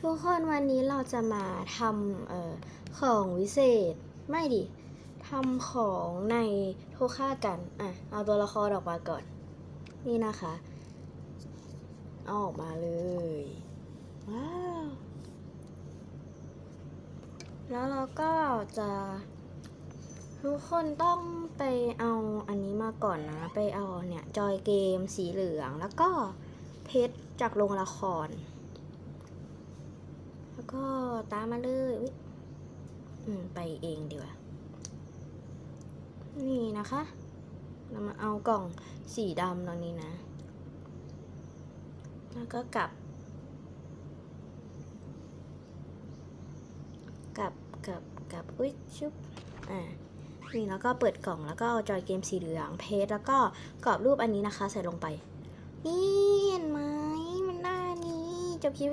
ทุกคนวันนี้เราจะมาทำของวิเศษไม่ดิทำของในโทค่ากันเอาตัวละครออกมาก่อนนี่นะคะเอาออกมาเลยว้าวแล้วเราก็จะทุกคนต้องไปเอาอันนี้มาก่อนนะไปเอาเนี่ยจอยเกมสีเหลืองแล้วก็เพชรจากโรงละครแล้วก็ตามมาเลยไปเองดีกว่านี่นะคะเรามาเอากล่องสีดำตรงนี้นะแล้วก็กลับอุ๊ยชุบนี่แล้วก็เปิดกล่องแล้วก็เอาจอยเกมสีเหลืองเพจแล้วก็กรอบรูปอันนี้นะคะใส่ลงไปนี่เห็นไหมมันหน้านี้จบคลิป